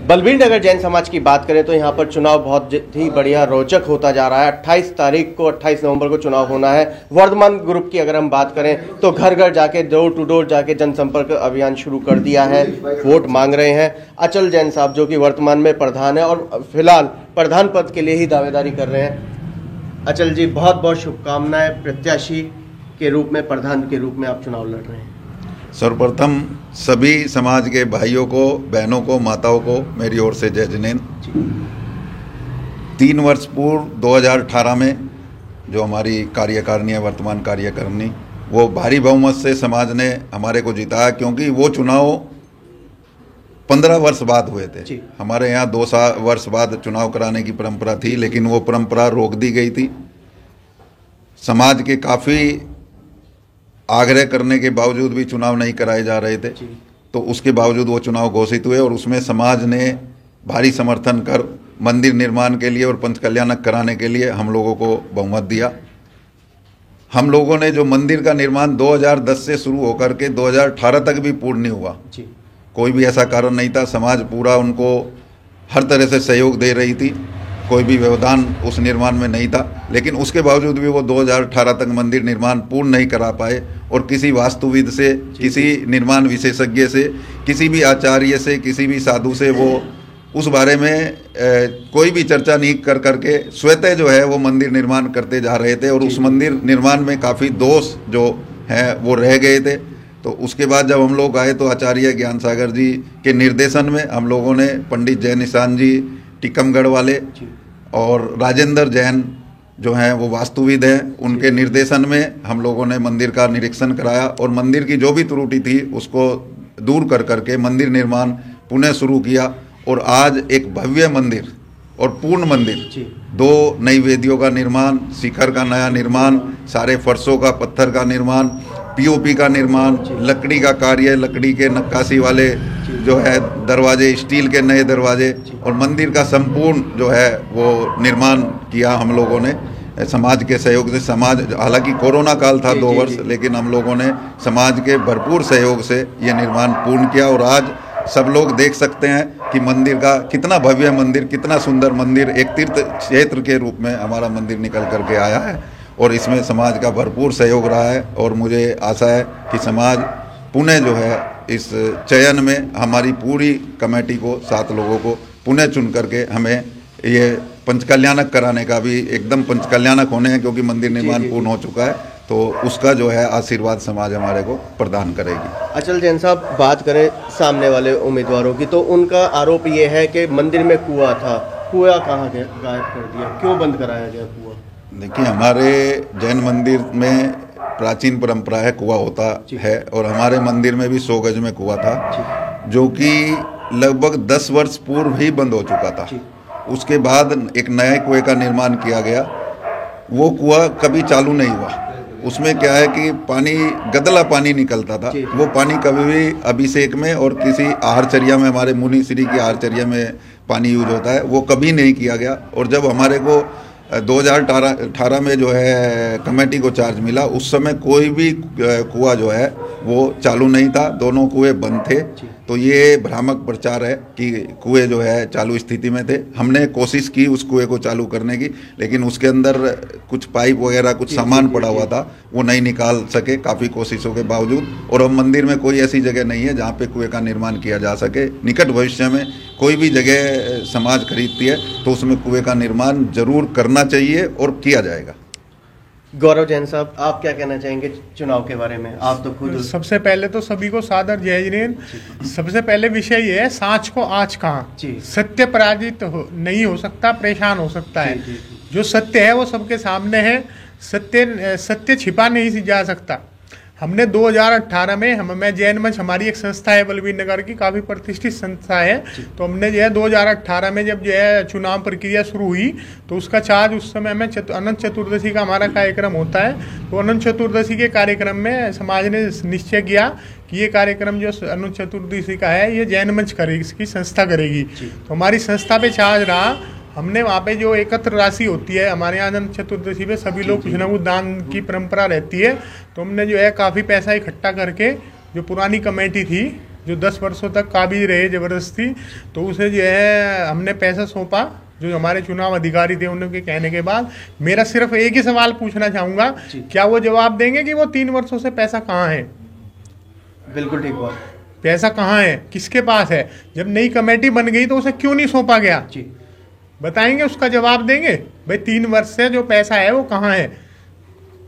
बलबीर नगर जैन समाज की बात करें तो यहाँ पर चुनाव बहुत ही बढ़िया रोचक होता जा रहा है। 28 नवंबर को चुनाव होना है। वर्धमान ग्रुप की अगर हम बात करें तो घर घर जाके डोर टू डोर जाके जनसंपर्क अभियान शुरू कर दिया है, वोट मांग रहे हैं। अचल जैन साहब जो कि वर्तमान में प्रधान है और फिलहाल प्रधान पद के लिए ही दावेदारी कर रहे हैं। अचल जी, बहुत बहुत शुभकामनाएं। प्रत्याशी के रूप में, प्रधान के रूप में आप चुनाव लड़ रहे हैं। सर्वप्रथम सभी समाज के भाइयों को, बहनों को, माताओं को मेरी ओर से जय जिनेन्द्र। 3 वर्ष पूर्व 2018 में जो हमारी कार्यकारिणी है, वर्तमान कार्यकारिणी, वो भारी बहुमत से समाज ने हमारे को जिताया, क्योंकि वो चुनाव 15 वर्ष बाद हुए थे। हमारे यहाँ 2 वर्ष बाद चुनाव कराने की परंपरा थी, लेकिन वो परंपरा रोक दी गई थी। समाज के काफ़ी आग्रह करने के बावजूद भी चुनाव नहीं कराए जा रहे थे, तो उसके बावजूद वो चुनाव घोषित हुए और उसमें समाज ने भारी समर्थन कर मंदिर निर्माण के लिए और पंचकल्याणक कराने के लिए हम लोगों को बहुमत दिया। हम लोगों ने जो मंदिर का निर्माण 2010 से शुरू होकर के 2018 तक भी पूर्ण नहीं हुआ, कोई भी ऐसा कारण नहीं था। समाज पूरा उनको हर तरह से सहयोग दे रही थी, कोई भी व्यवधान उस निर्माण में नहीं था, लेकिन उसके बावजूद भी वो 2018 तक मंदिर निर्माण पूर्ण नहीं करा पाए। और किसी वास्तुविद से, किसी निर्माण विशेषज्ञ से, किसी भी आचार्य से, किसी भी साधु से वो उस बारे में कोई भी चर्चा नहीं कर करके स्वतः जो है वो मंदिर निर्माण करते जा रहे थे। और उस मंदिर निर्माण में काफ़ी दोष जो हैं वो रह गए थे। तो उसके बाद जब हम लोग आए तो आचार्य ज्ञान सागर जी के निर्देशन में हम लोगों ने पंडित जय निशान जी टीकमगढ़ वाले और राजेंद्र जैन जो हैं वो वास्तुविद हैं, उनके निर्देशन में हम लोगों ने मंदिर का निरीक्षण कराया और मंदिर की जो भी त्रुटि थी उसको दूर कर करके मंदिर निर्माण पुनः शुरू किया। और आज एक भव्य मंदिर और पूर्ण मंदिर, 2 नई वेदियों का निर्माण, शिखर का नया निर्माण, सारे फर्शों का, पत्थर का निर्माण, पीओपी का निर्माण, लकड़ी का कार्य, लकड़ी के नक्काशी वाले जो है दरवाजे, स्टील के नए दरवाजे, और मंदिर का संपूर्ण जो है वो निर्माण किया हम लोगों ने समाज के सहयोग से। समाज, हालांकि कोरोना काल था 2 वर्ष, लेकिन हम लोगों ने समाज के भरपूर सहयोग से ये निर्माण पूर्ण किया। और आज सब लोग देख सकते हैं कि मंदिर का कितना भव्य मंदिर, कितना सुंदर मंदिर, एक तीर्थ क्षेत्र के रूप में हमारा मंदिर निकल करके आया है और इसमें समाज का भरपूर सहयोग रहा है। और मुझे आशा है कि समाज पुनः जो है इस चयन में हमारी पूरी कमेटी को, 7 लोगों को पुनः चुन करके हमें ये पंचकल्याणक कराने का भी, एकदम पंचकल्याणक होने हैं क्योंकि मंदिर निर्माण पूर्ण हो चुका है, तो उसका जो है आशीर्वाद समाज हमारे को प्रदान करेगी। अचल जैन साहब, बात करें सामने वाले उम्मीदवारों की तो उनका आरोप ये है कि मंदिर में कुआं था, कुआं कहाँ गायब कर दिया, क्यों बंद कराया गया कुआं? देखिए, हमारे जैन मंदिर में प्राचीन परंपरा है, कुआं होता है और हमारे मंदिर में भी 100 गज में कुआं था, जो कि लगभग 10 वर्ष पूर्व ही बंद हो चुका था। उसके बाद एक नए कुएं का निर्माण किया गया, वो कुआं कभी चालू नहीं हुआ। उसमें क्या है कि पानी, गदला पानी निकलता था, वो पानी कभी भी अभिषेक में और किसी आहारचर्या में, हमारे मुनि श्री की आहारचर्या में पानी यूज होता है, वो कभी नहीं किया गया। और जब हमारे को 2018 में जो है कमेटी को चार्ज मिला, उस समय कोई भी कुआं जो है वो चालू नहीं था, दोनों कुएं बंद थे। तो ये भ्रामक प्रचार है कि कुएं जो है चालू स्थिति में थे। हमने कोशिश की उस कुएं को चालू करने की, लेकिन उसके अंदर कुछ पाइप वगैरह, कुछ सामान पड़ा हुआ था, वो नहीं निकाल सके काफ़ी कोशिशों के बावजूद। और अब मंदिर में कोई ऐसी जगह नहीं है जहाँ पे कुएं का निर्माण किया जा सके। निकट भविष्य में कोई भी जगह समाज खरीदती है तो उसमें कुएं का निर्माण जरूर करना चाहिए और किया जाएगा। गौरव जैन साहब, आप क्या कहना चाहेंगे चुनाव के बारे में? आप तो खुद। सबसे पहले तो सभी को सादर जय जिनेन्द्र। सबसे पहले विषय ये है, सांच को आँच कहाँ। सत्य पराजित नहीं हो सकता, परेशान हो सकता है। जो सत्य है वो सबके सामने है, सत्य छिपा नहीं जा सकता। हमने 2018 में मैं जैन मंच, हमारी एक संस्था है बलबीर नगर की, काफ़ी प्रतिष्ठित संस्था है, तो हमने जो है 2018 में जब जो है चुनाव प्रक्रिया शुरू हुई तो उसका चार्ज उस समय में अनंत चतुर्दशी का हमारा कार्यक्रम होता है। तो अनंत चतुर्दशी के कार्यक्रम में समाज ने निश्चय किया कि ये कार्यक्रम जो अनंत चतुर्दशी का है ये जैन मंच करेगी, इसकी संस्था करेगी। तो हमारी संस्था पे चार्ज रहा। हमने वहाँ पे जो एकत्र राशि होती है, हमारे यहाँ अनंत चतुर्दशी पे सभी लोग कुछ न कुछ दान की परंपरा रहती है, तो हमने जो है काफ़ी पैसा इकट्ठा करके जो पुरानी कमेटी थी जो 10 वर्षों तक काबिज रहे जबरदस्ती, तो उसे जो है हमने पैसा सौंपा, जो हमारे चुनाव अधिकारी थे उनके कहने के बाद। मेरा सिर्फ एक ही सवाल पूछना चाहूँगा, क्या वो जवाब देंगे कि वो 3 वर्षों से पैसा कहाँ है? बिल्कुल ठीक बात। पैसा कहाँ है, किसके पास है? जब नई कमेटी बन गई तो उसे क्यों नहीं सौंपा गया? बताएंगे, उसका जवाब देंगे भाई 3 वर्ष से जो पैसा है वो कहाँ है?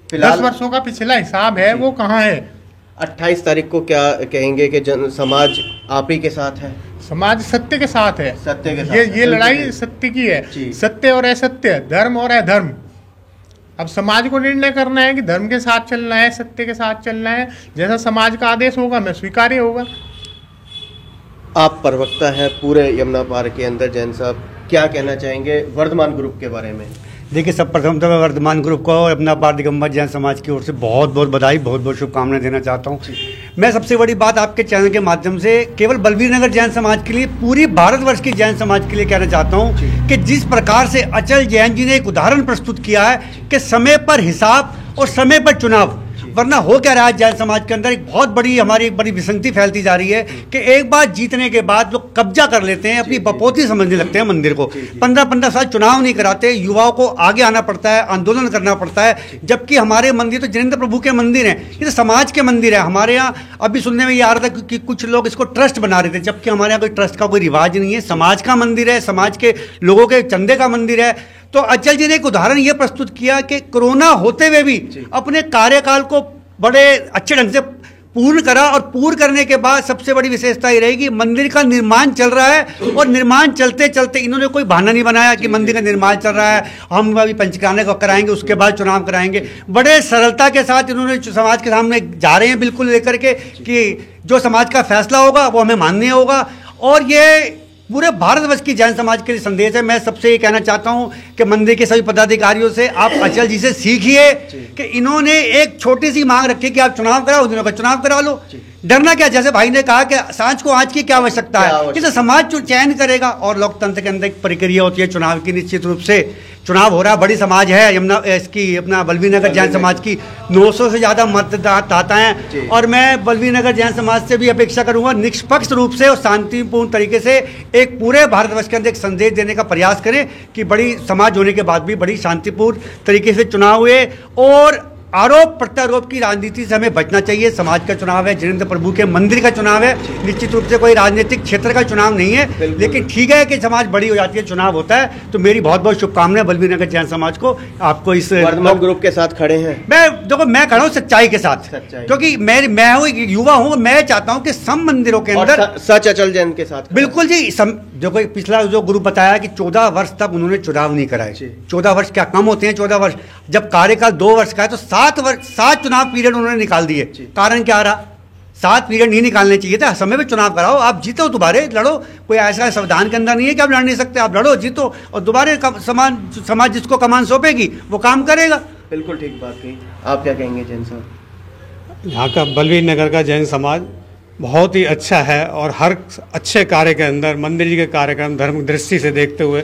10 वर्षों का पिछला हिसाब है वो कहाँ है? 28 तारीख को क्या कहेंगे कि समाज आप ही के साथ है? समाज सत्य के साथ है। सत्य के साथ ये लड़ाई सत्य की है, सत्य और असत्य, धर्म और अधर्म। अब समाज को निर्णय करना है कि धर्म के साथ चलना है, सत्य के साथ चलना है। जैसा समाज का आदेश होगा मैं स्वीकार्य होगा। आप प्रवक्ता है पूरे यमुना पार के अंदर, जैन साहब क्या कहना चाहेंगे वर्धमान ग्रुप के बारे में? देखिए, सब प्रथम तो मैं वर्धमान ग्रुप को और यमुना पार दिगंबर जैन समाज की ओर से बहुत बहुत बधाई, बहुत बहुत शुभकामनाएं देना चाहता हूं। मैं सबसे बड़ी बात आपके चैनल के माध्यम से केवल बलवीर नगर जैन समाज के लिए, पूरी भारतवर्ष की जैन समाज के लिए कहना चाहता हूं कि जिस प्रकार से अचल जैन जी ने एक उदाहरण प्रस्तुत किया है कि समय पर हिसाब और समय पर चुनाव, वरना हो क्या रहा है जैन समाज के अंदर एक बहुत बड़ी हमारी एक बड़ी विसंगति फैलती जा रही है कि एक बार जीतने के बाद लोग कब्जा कर लेते हैं, अपनी बपोती समझने लगते हैं मंदिर को। 15-15 साल चुनाव नहीं कराते, युवाओं को आगे आना पड़ता है, आंदोलन करना पड़ता है। जबकि हमारे मंदिर तो जिनेंद्र प्रभु के मंदिर हैं, ये तो समाज के मंदिर है। हमारे यहाँ अभी सुनने में ये आ रहा था कि कुछ लोग इसको ट्रस्ट बना रहे थे, जबकि हमारे यहाँ कोई ट्रस्ट का कोई रिवाज नहीं है। समाज का मंदिर है, समाज के लोगों के चंदे का मंदिर है। तो अचल जी ने एक उदाहरण ये प्रस्तुत किया कि कोरोना होते हुए भी अपने कार्यकाल को बड़े अच्छे ढंग से पूर्ण करा, और पूर्ण करने के बाद सबसे बड़ी विशेषता ये रहेगी मंदिर का निर्माण चल रहा है, और निर्माण चलते चलते इन्होंने कोई बहाना नहीं बनाया कि मंदिर का निर्माण चल रहा है, हम अभी पंचकाने को कराएंगे उसके बाद चुनाव कराएंगे। बड़े सरलता के साथ इन्होंने समाज के सामने जा रहे हैं बिल्कुल लेकर के कि जो समाज का फैसला होगा वो हमें मानने होगा। और ये पूरे भारतवर्ष की जैन समाज के लिए संदेश है। मैं सबसे ये कहना चाहता हूं कि मंदिर के सभी पदाधिकारियों से आप अचल जी से सीखिए कि इन्होंने एक छोटी सी मांग रखी कि आप चुनाव कराओ, दिनों का चुनाव करा लो, डरना क्या? जैसे भाई ने कहा कि सांझ को आज की क्या आवश्यकता है, कि समाज चयन करेगा। और लोकतंत्र के अंदर एक प्रक्रिया होती है चुनाव की, निश्चित रूप से चुनाव हो रहा है। बड़ी समाज है यमुना इसकी, अपना बलवीर नगर जैन समाज की 900 से ज़्यादा मतदाता हैं, और मैं बलवीर नगर जैन समाज से भी अपेक्षा करूंगा निष्पक्ष रूप से और शांतिपूर्ण तरीके से एक पूरे भारतवर्ष के अंदर एक संदेश देने का प्रयास करें कि बड़ी समाज होने के बाद भी बड़ी शांतिपूर्ण तरीके से चुनाव हुए। और आरोप प्रत्यारोप की राजनीति से हमें बचना चाहिए। समाज का चुनाव है, जिनेंद्र प्रभु के मंदिर का चुनाव है, निश्चित रूप से कोई राजनीतिक क्षेत्र का चुनाव नहीं है। लेकिन ठीक है कि समाज बड़ी हो जाती है, चुनाव होता है। तो मेरी बहुत बहुत शुभकामनाएं बलवीर नगर जैन समाज को, आपको इस वर्धमान ग्रुप के साथ खड़े हैं। मैं खड़ा हूँ सच्चाई के साथ, क्योंकि मैं हूँ युवा हूँ। मैं चाहता हूँ कि सब मंदिरों के अंदर सच अचल जैन के साथ बिल्कुल जी। जो कोई पिछला जो ग्रुप बताया कि 14 वर्ष तक उन्होंने चुनाव नहीं कराए। 14 वर्ष क्या कम होते हैं? 14 वर्ष जब कार्यकाल 2 वर्ष का है तो 7 चुनाव पीरियड उन्होंने निकाल दिए। कारण क्या रहा? 7 पीरियड नहीं निकालने चाहिए था, समय पे चुनाव कराओ, आप जीतो, दोबारे लड़ो। कोई ऐसा संविधान के अंदर नहीं है कि आप लड़ नहीं सकते, आप लड़ो, जीतो, और दोबारे समाज जिसको कमान सौंपेगी वो काम करेगा। बिल्कुल ठीक बात कही। आप क्या कहेंगे जैन साहब? यहाँ का बलवीर नगर का जैन समाज बहुत ही अच्छा है, और हर अच्छे कार्य के अंदर मंदिर जी के कार्यक्रम धर्म दृष्टि से देखते हुए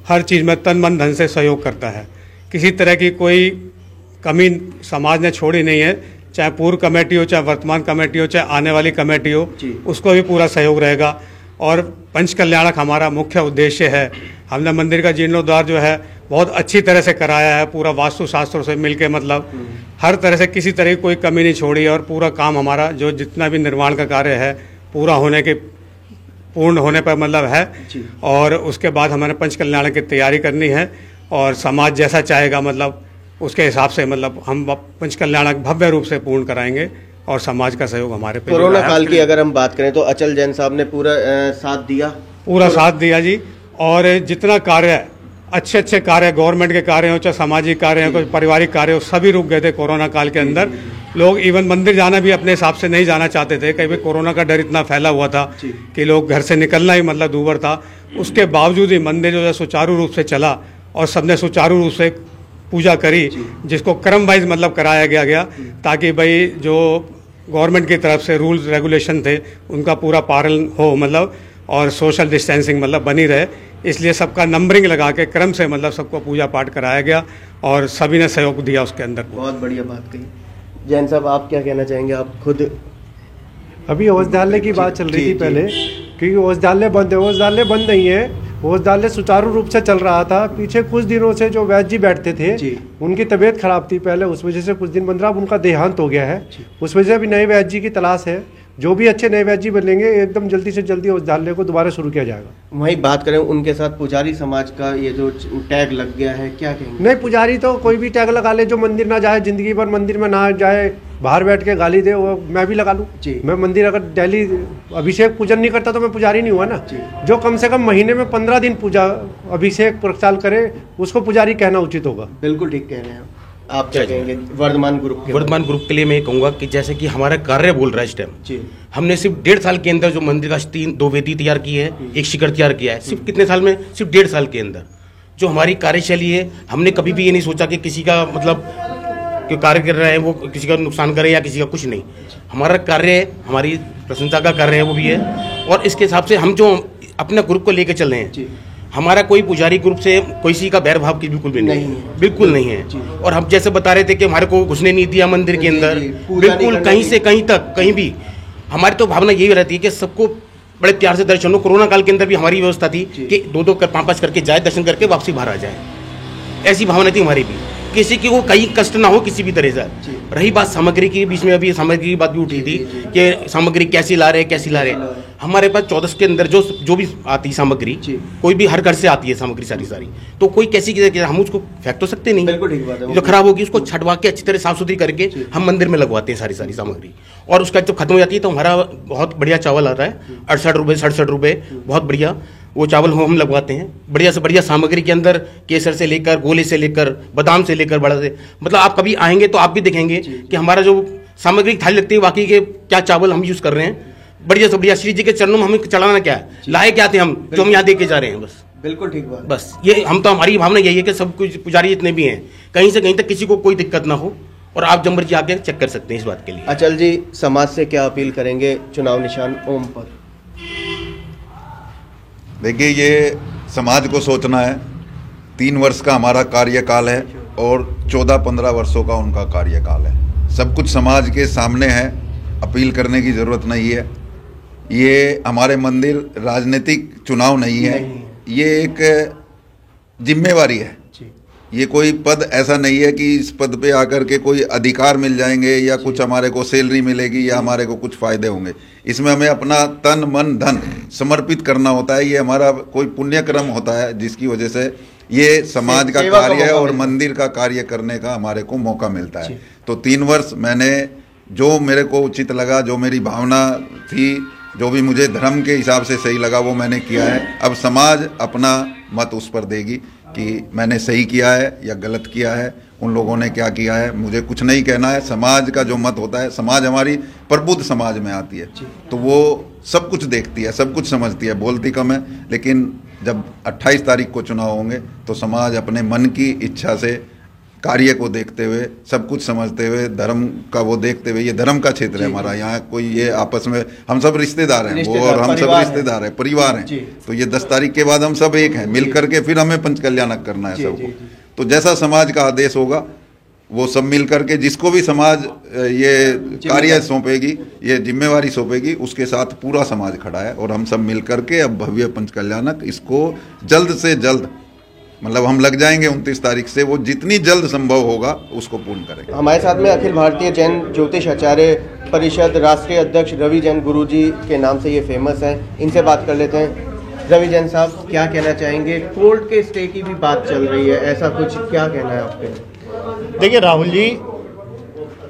हर चीज़ में तन मन धन से सहयोग करता है। किसी तरह की कोई कमी समाज ने छोड़ी नहीं है, चाहे पूर्व कमेटी हो, चाहे वर्तमान कमेटी हो, चाहे आने वाली कमेटी हो, उसको भी पूरा सहयोग रहेगा। और पंच कल्याणक हमारा मुख्य उद्देश्य है। हमने मंदिर का जीर्णोद्धार जो है बहुत अच्छी तरह से कराया है, पूरा वास्तु शास्त्रों से मिलके, मतलब हर तरह से किसी तरह की कोई कमी नहीं छोड़ी। और पूरा काम हमारा जो जितना भी निर्माण का कार्य है पूरा होने के पूर्ण होने पर मतलब है। और उसके बाद हमारे पंच कल्याण की तैयारी करनी है, और समाज जैसा चाहेगा मतलब उसके हिसाब से मतलब हम पंच कल्याणक भव्य रूप से पूर्ण कराएंगे, और समाज का सहयोग हमारे पे। कोरोना काल की अगर हम बात करें तो अचल जैन साहब ने पूरा साथ दिया, पूरा साथ दिया जी। और जितना कार्य अच्छे कार्य, गवर्नमेंट के कार्य हो, चाहे सामाजिक कार्य हो, कोई पारिवारिक कार्य हो, सभी रुक गए थे कोरोना काल के अंदर। लोग इवन मंदिर जाना भी अपने हिसाब से नहीं जाना चाहते थे, कहीं भी कोरोना का डर इतना फैला हुआ था कि लोग घर से निकलना ही मतलब दूभर था। उसके बावजूद ही मंदिर जो है सुचारू रूप से चला, और सबने सुचारू रूप से पूजा करी, जिसको क्रम वाइज मतलब कराया गया, ताकि भाई जो गवर्नमेंट की तरफ से रूल्स रेगुलेशन थे उनका पूरा पालन हो, मतलब और सोशल डिस्टेंसिंग मतलब बनी रहे। इसलिए सबका नंबरिंग लगा के क्रम से मतलब सबको पूजा पाठ कराया गया, और सभी ने सहयोग दिया उसके अंदर। बहुत बढ़िया बात कही। जैन साहब, आप क्या कहना चाहेंगे? आप खुद अभी औषधालय की बात चल रही थी पहले, क्योंकि औषधालय बंद है। औषधालय बंद नहीं है, औषधालय सुचारू रूप से चल रहा था। पीछे कुछ दिनों से जो वैद्य जी बैठते थे उनकी तबीयत खराब थी पहले, उस वजह से कुछ दिन बंद रहा। अब उनका देहांत हो गया है, उस वजह से अभी नए वैद्य जी की तलाश है। जो भी अच्छे नए वैद्य जी बनेंगे एकदम जल्दी से जल्दी औषधालय को दोबारा शुरू किया जाएगा। वहीं बात करें उनके साथ पुजारी समाज का ये जो टैग लग गया है, क्या कहेंगे? नहीं, पुजारी तो कोई भी टैग लगा ले, जो मंदिर ना जाए, जिंदगी भर मंदिर में ना जाए, बाहर बैठ के गाली दे, वो मैं भी लगा लूँ। मैं मंदिर अगर डेली अभिषेक पूजन नहीं करता तो मैं पुजारी नहीं हुआ ना। जो कम से कम महीने में 15 दिन पूजा अभिषेक प्रक्षाल करे उसको पुजारी कहना उचित होगा। बिल्कुल ठीक कह रहे हैं आप क्या कहेंगे वर्धमान ग्रुप के लिए? मैं कहूँगा कि जैसे कि हमारा कार्य बोल रहा है इस टाइम, हमने सिर्फ 1.5 साल के अंदर जो मंदिर का 2 वेदी तैयार की है, 1 शिखर तैयार किया है, सिर्फ कितने साल में? सिर्फ 1.5 साल के अंदर जो हमारी कार्यशैली है, हमने कभी भी ये नहीं सोचा कि किसी का मतलब जो कार्य कर रहे हैं वो किसी का नुकसान करे या किसी का कुछ नहीं। हमारा कार्य है, हमारी प्रशंसा का कार्य है वो भी है, और इसके हिसाब से हम जो अपने ग्रुप को लेकर चल रहे हैं, हमारा कोई पुजारी ग्रुप से कोई सी का बैर भाव की बिल्कुल भी नहीं है, बिल्कुल नहीं है। और हम जैसे बता रहे थे कि हमारे को घुसने नहीं दिया मंदिर के अंदर, बिल्कुल कहीं से कहीं तक कहीं भी। हमारी तो भावना यही रहती है कि सबको बड़े प्यार से दर्शन हो। कोरोना काल के अंदर भी हमारी व्यवस्था थी कि 2-2 5-5 करके जाए, दर्शन करके वापसी बाहर आ जाए, ऐसी भावना थी हमारी भी, किसी की वो कहीं कष्ट ना हो किसी भी तरह से। रही बात सामग्री की, बीच में अभी सामग्री की बात भी उठी थी कि सामग्री कैसी ला रहे। हमारे पास 14 के अंदर जो भी आती है सामग्री, कोई भी हर घर से आती है सामग्री सारी, तो कोई कैसी हम उसको फेंक तो सकते नहीं। बिल्कुल ठीक बात है। जो खराब होगी उसको छटवा के अच्छी तरह साफ सुथरी करके हम मंदिर में लगवाते हैं सारी सामग्री, और उसका जब खत्म हो जाती है तो हमारा बहुत बढ़िया चावल आता है, 68 रुपये 67 रुपये, बहुत बढ़िया वो चावल हम लगवाते हैं। बढ़िया से बढ़िया सामग्री के अंदर केसर से लेकर, गोले से लेकर, बादाम से लेकर, बड़ा से, मतलब आप कभी आएंगे तो आप भी देखेंगे कि हमारा जो सामग्री थाली लगती है वाकई के क्या चावल हम यूज कर रहे हैं। बढ़िया से बढ़िया श्री जी के चरणों में हमें चढ़ाना क्या है, लाए क्या थे हम, जो हम यहाँ दे के जा रहे हैं। बस बिल्कुल ठीक बात। बस ये हम तो, हमारी भावना यही है कि सब कुछ पुजारी जितने भी हैं कहीं से कहीं तक किसी को कोई दिक्कत ना हो, और आप जब मर्जी आके चेक कर सकते हैं इस बात के लिए। अचल जी, समाज से क्या अपील करेंगे चुनाव निशान ओम पर? देखिए, ये समाज को सोचना है। 3 वर्ष का हमारा कार्यकाल है और 14-15 वर्षों का उनका कार्यकाल है। सब कुछ समाज के सामने है, अपील करने की ज़रूरत नहीं है। ये हमारे मंदिर राजनीतिक चुनाव नहीं है, ये एक जिम्मेवारी है। ये कोई पद ऐसा नहीं है कि इस पद पे आकर के कोई अधिकार मिल जाएंगे या कुछ हमारे को सैलरी मिलेगी या हमारे को कुछ फ़ायदे होंगे। इसमें हमें अपना तन मन धन समर्पित करना होता है। ये हमारा कोई पुण्यक्रम होता है जिसकी वजह से ये समाज का कार्य है और मंदिर का कार्य करने का हमारे को मौका मिलता है। तो 3 वर्ष मैंने जो मेरे को उचित लगा, जो मेरी भावना थी, जो भी मुझे धर्म के हिसाब से सही लगा वो मैंने किया है। अब समाज अपना मत उस पर देगी कि मैंने सही किया है या गलत किया है, उन लोगों ने क्या किया है। मुझे कुछ नहीं कहना है। समाज का जो मत होता है, समाज हमारी प्रबुद्ध समाज में आती है तो वो सब कुछ देखती है, सब कुछ समझती है, बोलती कम है। लेकिन जब 28 तारीख को चुनाव होंगे तो समाज अपने मन की इच्छा से कार्य को देखते हुए, सब कुछ समझते हुए, धर्म का वो देखते हुए, ये धर्म का क्षेत्र है हमारा, यहाँ कोई ये आपस में हम सब रिश्तेदार हैं, वो और हम सब रिश्तेदार हैं, परिवार हैं। तो ये 10 तारीख के बाद हम सब एक हैं, मिल करके फिर हमें पंचकल्याणक करना है सबको। तो जैसा समाज का आदेश होगा वो सब मिल करके, जिसको भी समाज ये कार्य सौंपेगी, ये जिम्मेवारी सौंपेगी, उसके साथ पूरा समाज खड़ा है। और हम सब मिल करके अब भव्य पंचकल्याणक इसको जल्द से जल्द, मतलब हम लग जाएंगे 29 तारीख से, वो जितनी जल्द संभव होगा उसको पूर्ण करेंगे। हमारे साथ में अखिल भारतीय जैन ज्योतिष आचार्य परिषद राष्ट्रीय अध्यक्ष रवि जैन गुरुजी के नाम से ये फेमस हैं, इनसे बात कर लेते हैं। रवि जैन साहब, क्या कहना चाहेंगे? कोर्ट के स्टे की भी बात चल रही है, ऐसा कुछ क्या कहना है आपके? देखिए राहुल जी,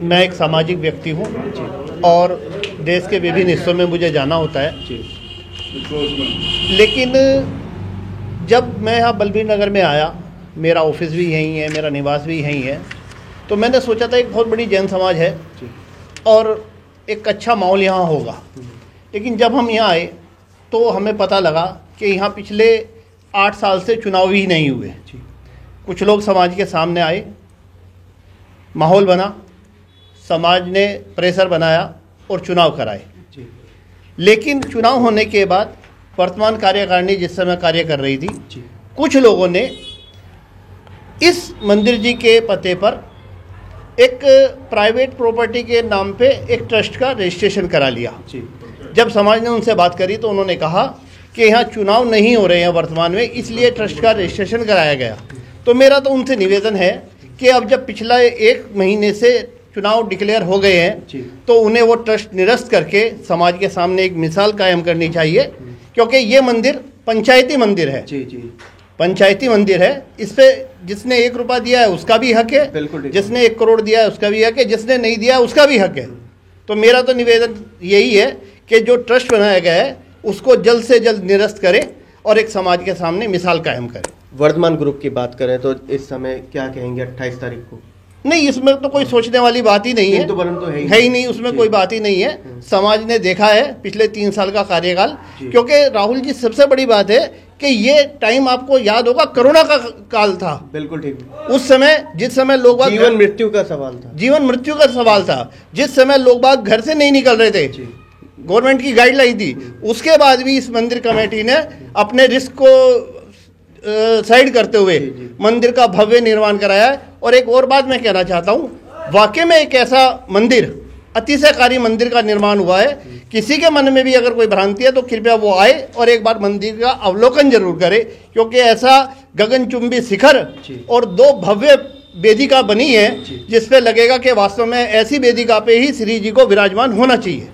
मैं एक सामाजिक व्यक्ति हूँ और देश के विभिन्न हिस्सों में मुझे जाना होता है, लेकिन जब मैं यहाँ बलबीर नगर में आया, मेरा ऑफिस भी यहीं है, मेरा निवास भी यहीं है, तो मैंने सोचा था एक बहुत बड़ी जैन समाज है और एक अच्छा माहौल यहाँ होगा। लेकिन जब हम यहाँ आए तो हमें पता लगा कि यहाँ पिछले 8 साल से चुनाव ही नहीं हुए। कुछ लोग समाज के सामने आए, माहौल बना, समाज ने प्रेशर बनाया और चुनाव कराए। लेकिन चुनाव होने के बाद वर्तमान कार्यकारिणी जिस समय कार्य कर रही थी, कुछ लोगों ने इस मंदिर जी के पते पर एक प्राइवेट प्रॉपर्टी के नाम पे एक ट्रस्ट का रजिस्ट्रेशन करा लिया। जब समाज ने उनसे बात करी तो उन्होंने कहा कि यहाँ चुनाव नहीं हो रहे हैं वर्तमान में, इसलिए ट्रस्ट का रजिस्ट्रेशन कराया गया। तो मेरा तो उनसे निवेदन है कि अब जब पिछला 1 महीने से चुनाव डिक्लेयर हो गए हैं तो उन्हें वो ट्रस्ट निरस्त करके समाज के सामने एक मिसाल कायम करनी चाहिए, क्योंकि ये मंदिर पंचायती मंदिर है। पंचायती मंदिर है, इस पे जिसने 1 रुपया दिया है उसका भी हक है, जिसने 1 करोड़ दिया है उसका भी हक है, जिसने नहीं दिया है उसका भी हक है। तो मेरा तो निवेदन यही है कि जो ट्रस्ट बनाया गया है उसको जल्द से जल्द निरस्त करें और एक समाज के सामने मिसाल कायम करें। वर्धमान ग्रुप की बात करें तो इस समय क्या कहेंगे 28 तारीख को? नहीं, इसमें तो कोई सोचने वाली बात ही नहीं है, तो है ही नहीं, उसमें कोई बात ही नहीं है। समाज ने देखा है पिछले 3 साल का कार्यकाल, क्योंकि राहुल जी सबसे बड़ी बात है कि ये टाइम आपको याद होगा कोरोना का काल था। बिल्कुल ठीक। उस समय जिस समय लोग जीवन मृत्यु का सवाल था, जीवन मृत्यु का सवाल था, जिस समय लोग बाग घर से नहीं निकल रहे थे, गवर्नमेंट की गाइडलाइन थी, उसके बाद भी इस मंदिर कमेटी ने अपने रिस्क को साइड करते हुए मंदिर का भव्य निर्माण कराया है। और एक और बात मैं कहना चाहता हूँ, वाकई में एक ऐसा मंदिर, अतिशयकारी मंदिर का निर्माण हुआ है। किसी के मन में भी अगर कोई भ्रांति है तो कृपया वो आए और एक बार मंदिर का अवलोकन जरूर करे, क्योंकि ऐसा गगनचुंबी शिखर और 2 भव्य वेदिका बनी है जिसपे लगेगा कि वास्तव में ऐसी वेदिका पे ही श्री जी को विराजमान होना चाहिए।